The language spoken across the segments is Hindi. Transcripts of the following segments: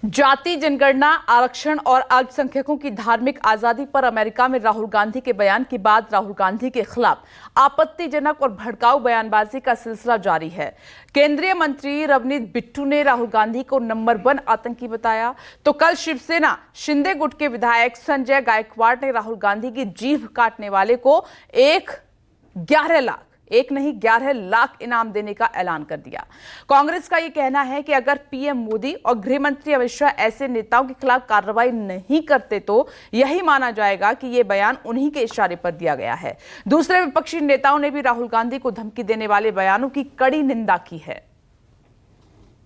जाति जनगणना, आरक्षण और अल्पसंख्यकों की धार्मिक आजादी पर अमेरिका में राहुल गांधी के बयान के बाद राहुल गांधी के खिलाफ आपत्तिजनक और भड़काऊ बयानबाजी का सिलसिला जारी है। केंद्रीय मंत्री रवनीत बिट्टू ने राहुल गांधी को नंबर 1 आतंकी बताया, तो कल शिवसेना शिंदे गुट के विधायक संजय गायकवाड़ ने राहुल गांधी की जीभ काटने वाले को 11 लाख इनाम देने का ऐलान कर दिया। कांग्रेस का यह कहना है कि अगर पीएम मोदी और गृह मंत्री अमित शाह ऐसे नेताओं के खिलाफ कार्रवाई नहीं करते तो यही माना जाएगा कि यह बयान उन्हीं के इशारे पर दिया गया है। दूसरे विपक्षी नेताओं ने भी राहुल गांधी को धमकी देने वाले बयानों की कड़ी निंदा की है।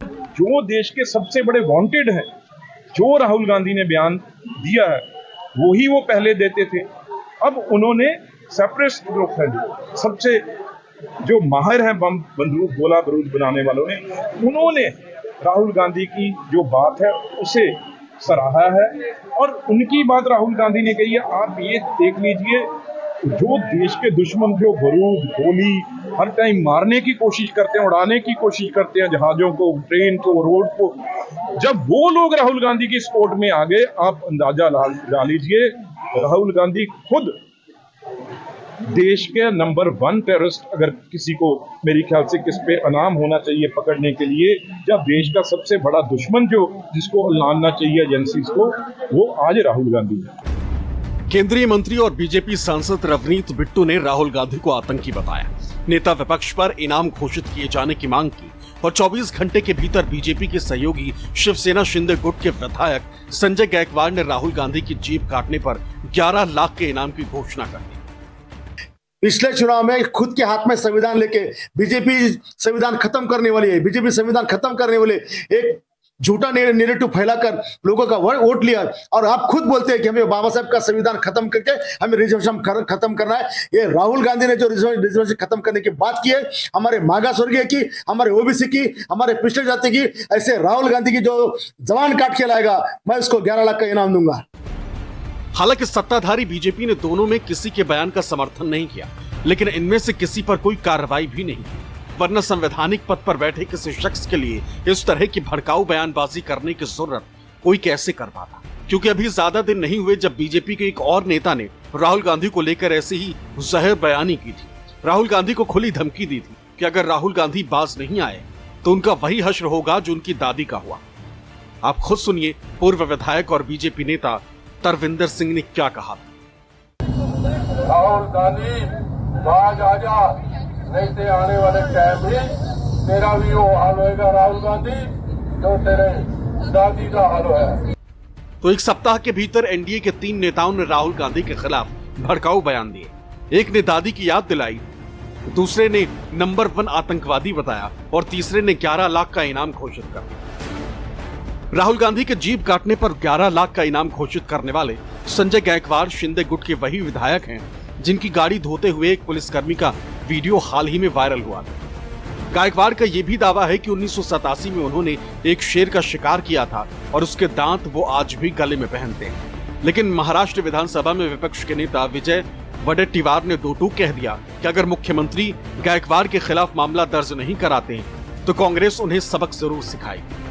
जो देश के सबसे बड़े वांटेड हैं, जो राहुल गांधी ने बयान दिया है वही वो पहले देते थे। अब उन्होंने सेपरेटिस्ट ग्रुप है, सबसे जो माहिर हैं बम बंदूक गोला बारूद बनाने वालों ने, उन्होंने राहुल गांधी की जो बात है उसे सराहा है और उनकी बात राहुल गांधी ने कही है। आप ये देख लीजिए, जो देश के दुश्मन जो बारूद गोली हर टाइम मारने की कोशिश करते हैं, उड़ाने की कोशिश करते हैं जहाजों को, ट्रेन को, रोड को, जब वो लोग राहुल गांधी की सपोर्ट में आ गए, आप अंदाजा लगा लीजिए राहुल गांधी खुद देश के नंबर 1 टेररिस्ट, अगर किसी को मेरी ख्याल से किस पे इनाम होना चाहिए पकड़ने के लिए, जब देश का सबसे बड़ा दुश्मन जो जिसको लानना चाहिए एजेंसीज को, वो आज राहुल गांधी है। केंद्रीय मंत्री और बीजेपी सांसद रवनीत बिट्टू ने राहुल गांधी को आतंकी बताया। नेता विपक्ष पर इनाम घोषित किए जाने की मांग की और 24 घंटे के भीतर बीजेपी के सहयोगी शिवसेना शिंदे गुट के विधायक संजय गायकवाड़ ने राहुल गांधी की जीभ काटने पर 11 लाख के इनाम की घोषणा कर दी। पिछले चुनाव में खुद के हाथ में संविधान लेके बीजेपी संविधान खत्म करने वाली है, बीजेपी संविधान खत्म करने वाले एक झूठा नैरेटिव फैलाकर लोगों का वोट लिया और आप खुद बोलते हैं कि हमें बाबा साहब का संविधान खत्म करके हमें रिजर्वेशन खत्म करना है। ये राहुल गांधी ने जो रिजर्वेशन खत्म करने की बात की है, हमारे मागास वर्गीय की, हमारे ओबीसी की, हमारे पिछड़े जाति की, ऐसे राहुल गांधी की जो जवान काट के लाएगा, मैं उसको 11 लाख का इनाम दूंगा। हालांकि सत्ताधारी बीजेपी ने दोनों में किसी के बयान का समर्थन नहीं किया, लेकिन इनमें से किसी पर कोई कार्रवाई भी नहीं की, वरना संवैधानिक पद पर बैठे किसी शख्स के लिए इस तरह की भड़काऊ बयानबाजी करने की जरूरत कोई कैसे कर पाता। क्योंकि अभी ज्यादा दिन नहीं हुए जब बीजेपी के एक और नेता ने राहुल गांधी को लेकर ऐसी ही जहर बयानी की थी। राहुल गांधी को खुली धमकी दी थी कि अगर राहुल गांधी बाज नहीं आए तो उनका वही हश्र होगा जो उनकी दादी का हुआ। आप खुद सुनिए पूर्व विधायक और बीजेपी नेता तरविंदर सिंह ने क्या कहा था। राहुल गांधी बाज आजा, नहीं तो आने वाले टाइम में तेरा भी वो हाल होएगा राहुल गांधी जो तेरे दादी का हाल है। तो एक सप्ताह के भीतर एनडीए के 3 नेताओं ने राहुल गांधी के खिलाफ भड़काऊ बयान दिए। एक ने दादी की याद दिलाई, दूसरे ने नंबर 1 आतंकवादी बताया और तीसरे ने 11 लाख का इनाम घोषित कर दिया। राहुल गांधी के जीभ काटने पर 11 लाख का इनाम घोषित करने वाले संजय गायकवाड़ शिंदे गुट के वही विधायक हैं जिनकी गाड़ी धोते हुए एक पुलिसकर्मी का वीडियो हाल ही में वायरल हुआ था। गायकवाड़ का यह भी दावा है कि 1987 में उन्होंने एक शेर का शिकार किया था और उसके दांत वो आज भी गले में पहनते हैं। लेकिन महाराष्ट्र विधानसभा में विपक्ष के नेता विजय वडेट्टीवार ने दो टूक कह दिया कि अगर मुख्यमंत्री गायकवाड़ के खिलाफ मामला दर्ज नहीं कराते तो कांग्रेस उन्हें सबक जरूर सिखाएगी।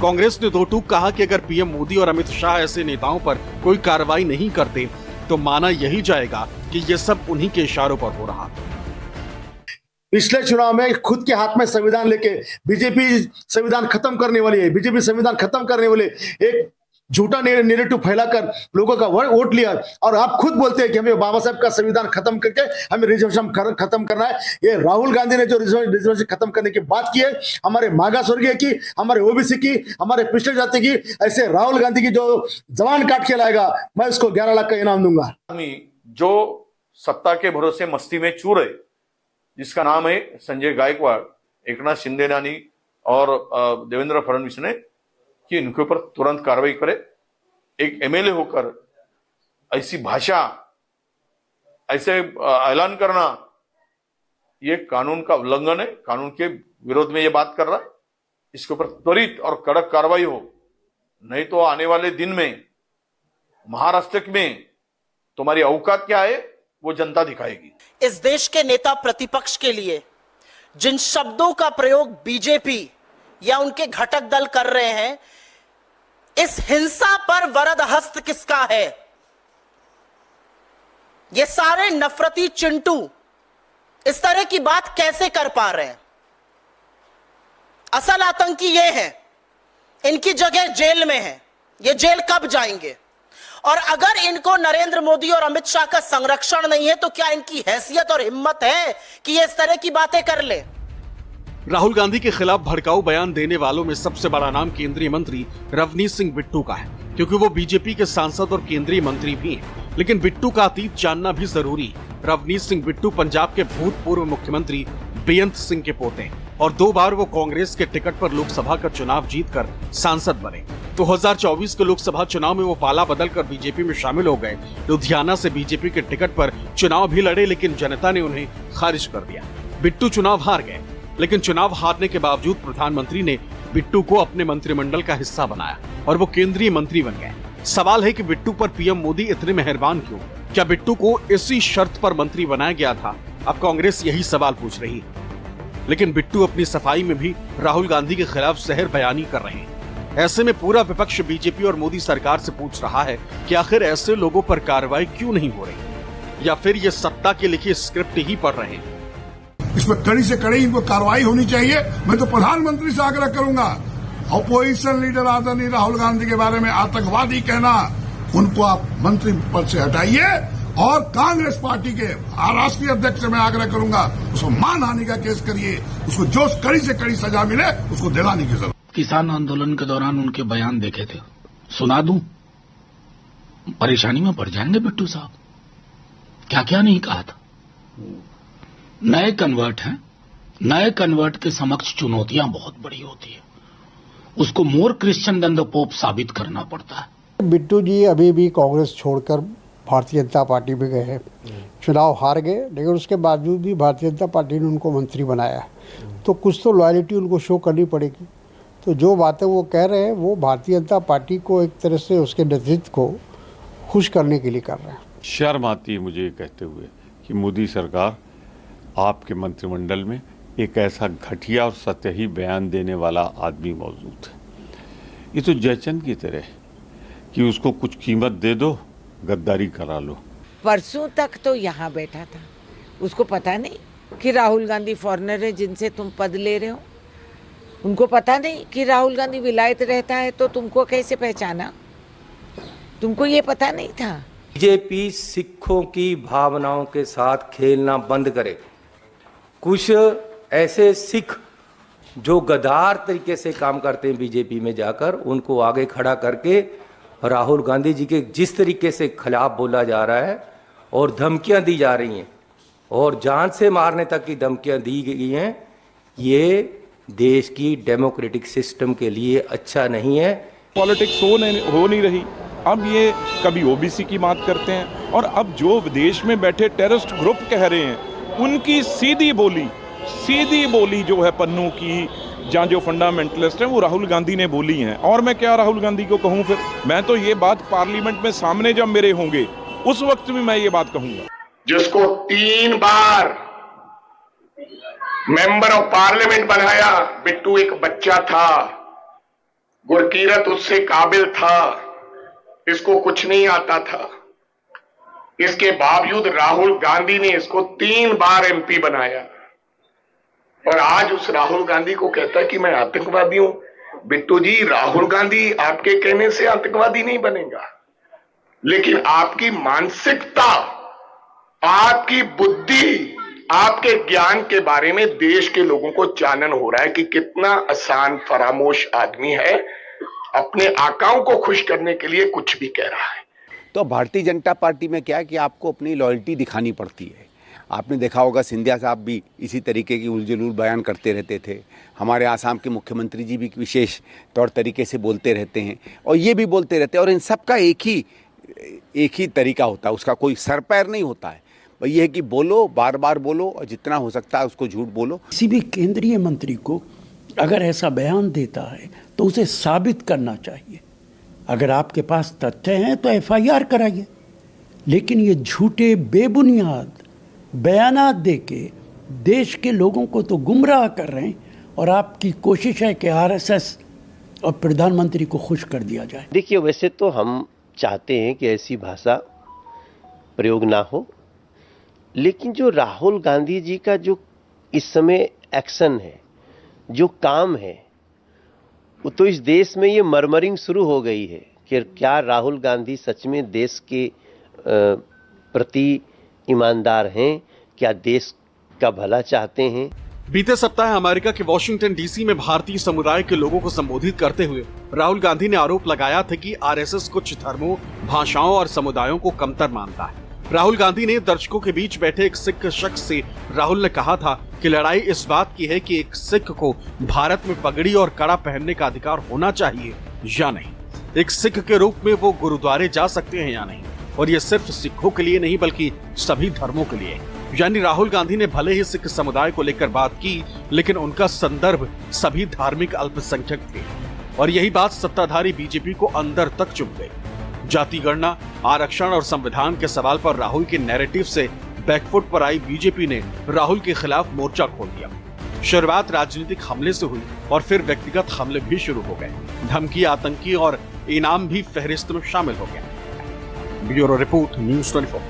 कांग्रेस ने दो टूक कहा कि अगर पीएम मोदी और अमित शाह ऐसे नेताओं पर कोई कार्रवाई नहीं करते तो माना यही जाएगा कि ये सब उन्हीं के इशारों पर हो रहा है। पिछले चुनाव में खुद के हाथ में संविधान लेके बीजेपी संविधान खत्म करने वाली है, बीजेपी संविधान खत्म करने वाले एक झूठा नैरेटिव फैलाकर लोगों का वोट लिया और आप खुद बोलते हैं कि हमें बाबा साहब का संविधान खत्म करके हमें रिजर्वेशन खत्म करना है। ये राहुल गांधी ने जो रिजर्वेशन खत्म करने की बात की है, हमारे मागास वर्गीय की, हमारे ओबीसी की, हमारे पिछड़े जाति की, ऐसे राहुल गांधी की जो जवान काट के लाएगा, मैं उसको 11 लाख का इनाम दूंगा। जो सत्ता के भरोसे मस्ती में चूर है, जिसका नाम है संजय गायकवाड़, एकनाथ शिंदे नानी और देवेंद्र फडणवीस ने, कि इनके ऊपर तुरंत कार्रवाई करे। एक एमएलए होकर ऐसी भाषा, ऐसे ऐलान करना, ये कानून का उल्लंघन है, कानून के विरोध में ये बात कर रहा है। इसके ऊपर त्वरित और कड़क कार्रवाई हो, नहीं तो आने वाले दिन में महाराष्ट्र में तुम्हारी औकात क्या है वो जनता दिखाएगी। इस देश के नेता प्रतिपक्ष के लिए जिन शब्दों का प्रयोग बीजेपी या उनके घटक दल कर रहे हैं, इस हिंसा पर वरद हस्त किसका है? ये सारे नफरती चिंटू इस तरह की बात कैसे कर पा रहे हैं? असल आतंकी ये है, इनकी जगह जेल में है। ये जेल कब जाएंगे? और अगर इनको नरेंद्र मोदी और अमित शाह का संरक्षण नहीं है तो क्या इनकी हैसियत और हिम्मत है कि ये इस तरह की बातें कर ले? राहुल गांधी के खिलाफ भड़काऊ बयान देने वालों में सबसे बड़ा नाम केंद्रीय मंत्री रवनीत सिंह बिट्टू का है, क्योंकि वो बीजेपी के सांसद और केंद्रीय मंत्री भी हैं। लेकिन बिट्टू का अतीत जानना भी जरूरी है। रवनीत सिंह बिट्टू पंजाब के भूतपूर्व मुख्यमंत्री बेअंत सिंह के पोते हैं और 2 बार वो कांग्रेस के टिकट पर लोकसभा का चुनाव जीतकर सांसद बने। 2024 के लोकसभा चुनाव में वो पाला बदलकर बीजेपी में शामिल हो गए। लुधियाना से बीजेपी के टिकट पर चुनाव भी लड़े, लेकिन जनता ने उन्हें खारिज कर दिया। बिट्टू चुनाव हार गए, लेकिन चुनाव हारने के बावजूद प्रधानमंत्री ने बिट्टू को अपने मंत्रिमंडल का हिस्सा बनाया और वो केंद्रीय मंत्री बन गए। सवाल है कि बिट्टू पर पीएम मोदी इतने मेहरबान क्यों? क्या बिट्टू को इसी शर्त पर मंत्री बनाया गया था? अब कांग्रेस यही सवाल पूछ रही है। लेकिन बिट्टू अपनी सफाई में भी राहुल गांधी के खिलाफ जहर बयानी कर रहे हैं। ऐसे में पूरा विपक्ष बीजेपी और मोदी सरकार से पूछ रहा है कि आखिर ऐसे लोगों पर कार्रवाई क्यों नहीं हो रही, या फिर ये सत्ता की लिखी स्क्रिप्ट ही पढ़ रहे हैं। इस पर कड़ी से कड़ी इनको कार्रवाई होनी चाहिए। मैं तो प्रधानमंत्री से आग्रह करूंगा, अपोजिशन लीडर आदरणीय राहुल गांधी के बारे में आतंकवादी कहना, उनको आप मंत्री पद से हटाइए। और कांग्रेस पार्टी के राष्ट्रीय अध्यक्ष से मैं आग्रह करूंगा, उसको मानहानि का केस करिए, उसको जो कड़ी से कड़ी सजा मिले उसको दिलाने की जरूरत। किसान आंदोलन के दौरान उनके बयान देखे थे, सुना दूं? परेशानी में पड़ जाएंगे बिट्टू साहब। क्या क्या नहीं कहा था। नए कन्वर्ट हैं, नए कन्वर्ट के समक्ष चुनौतियां बहुत बड़ी होती है। उसको मोर क्रिश्चियन देन द पोप साबित करना पड़ता है। बिट्टू जी अभी भी कांग्रेस छोड़कर भारतीय जनता पार्टी में गए हैं। चुनाव हार गए, लेकिन उसके बावजूद भी भारतीय जनता पार्टी ने उनको मंत्री बनाया, तो कुछ तो लॉयल्टी उनको शो करनी पड़ेगी। तो जो बातें वो कह रहे हैं वो भारतीय जनता पार्टी को एक तरह से उसके नेतृत्व को खुश करने के लिए कर रहे हैं। शर्म आती है मुझे ये कहते हुए कि मोदी सरकार, आपके मंत्रिमंडल में एक ऐसा घटिया और सतही बयान देने वाला आदमी मौजूद है। ये तो जयचंद की तरह कि उसको कुछ कीमत दे दो, गद्दारी करा लो। परसों तक तो यहाँ बैठा था, उसको पता नहीं कि राहुल गांधी फॉरेनर है जिनसे तुम पद ले रहे हो। उनको पता नहीं कि राहुल गांधी विलायत रहता है, तो तुमको कैसे पहचाना? तुमको ये पता नहीं था? बीजेपी सिखों की भावनाओं के साथ खेलना बंद करे। कुछ ऐसे सिख जो गद्दार तरीके से काम करते हैं बीजेपी में जाकर, उनको आगे खड़ा करके राहुल गांधी जी के जिस तरीके से खिलाफ बोला जा रहा है और धमकियां दी जा रही हैं और जान से मारने तक की धमकियां दी गई हैं, ये देश की डेमोक्रेटिक सिस्टम के लिए अच्छा नहीं है। पॉलिटिक्स हो नहीं रही। अब ये कभी ओबीसी की बात करते हैं, और अब जो विदेश में बैठे टेररिस्ट ग्रुप कह रहे हैं उनकी सीधी बोली जो है पन्नू की, जहाँ जो फंडामेंटलिस्ट हैं वो राहुल गांधी ने बोली हैं। और मैं क्या राहुल गांधी को कहूँ? फिर मैं तो ये बात पार्लियामेंट में सामने जब मेरे होंगे उस वक्त भी मैं ये बात कहूंगा। जिसको 3 बार मेंबर ऑफ पार्लियामेंट बनाया, बिट्टू एक बच्चा था, गुरकीरत उससे काबिल था, इसको कुछ नहीं आता था। इसके बावजूद राहुल गांधी ने इसको 3 बार एमपी बनाया, और आज उस राहुल गांधी को कहता है कि मैं आतंकवादी हूं। बिट्टू जी, राहुल गांधी आपके कहने से आतंकवादी नहीं बनेगा, लेकिन आपकी मानसिकता, आपकी बुद्धि, आपके ज्ञान के बारे में देश के लोगों को चानन हो रहा है कि कितना आसान फरामोश आदमी है, अपने आकाओं को खुश करने के लिए कुछ भी कह रहा है। तो भारतीय जनता पार्टी में क्या है कि आपको अपनी लॉयल्टी दिखानी पड़ती है। आपने देखा होगा सिंधिया साहब भी इसी तरीके की उलझुल बयान करते रहते थे। हमारे आसाम के मुख्यमंत्री जी भी विशेष तौर तरीके से बोलते रहते हैं, और ये भी बोलते रहते हैं, और इन सब का एक ही तरीका होता है, उसका कोई सर पैर नहीं होता है। ये है कि बोलो, बार बार बोलो, और जितना हो सकता है उसको झूठ बोलो। किसी भी केंद्रीय मंत्री को अगर ऐसा बयान देता है तो उसे साबित करना चाहिए। अगर आपके पास तथ्य हैं तो एफआईआर कराइए, लेकिन ये झूठे बेबुनियाद बयानात देके देश के लोगों को तो गुमराह कर रहे हैं। और आपकी कोशिश है कि आरएसएस और प्रधानमंत्री को खुश कर दिया जाए। देखिए, वैसे तो हम चाहते हैं कि ऐसी भाषा प्रयोग ना हो, लेकिन जो राहुल गांधी जी का जो इस समय एक्शन है, जो काम है, वो तो इस देश में ये मरमरिंग शुरू हो गई है कि क्या राहुल गांधी सच में देश के प्रति ईमानदार हैं, क्या देश का भला चाहते हैं। बीते सप्ताह अमेरिका के वॉशिंगटन डीसी में भारतीय समुदाय के लोगों को संबोधित करते हुए राहुल गांधी ने आरोप लगाया था कि आरएसएस कुछ धर्मों, भाषाओं और समुदायों को कमतर मानता है। राहुल गांधी ने दर्शकों के बीच बैठे एक सिख शख्स से राहुल ने कहा था कि लड़ाई इस बात की है कि एक सिख को भारत में पगड़ी और कड़ा पहनने का अधिकार होना चाहिए या नहीं, एक सिख के रूप में वो गुरुद्वारे जा सकते हैं या नहीं, और ये सिर्फ सिखों के लिए नहीं बल्कि सभी धर्मों के लिए। यानी राहुल गांधी ने भले ही सिख समुदाय को लेकर बात की, लेकिन उनका संदर्भ सभी धार्मिक अल्पसंख्यक थे, और यही बात सत्ताधारी बीजेपी को अंदर तक चुभ गई। जाति गणना, आरक्षण और संविधान के सवाल पर राहुल के नैरेटिव से बैकफुट पर आई बीजेपी ने राहुल के खिलाफ मोर्चा खोल दिया। शुरुआत राजनीतिक हमले से हुई और फिर व्यक्तिगत हमले भी शुरू हो गए। धमकी, आतंकी और इनाम भी फहरिस्त में शामिल हो गया। Bureau report, news 24।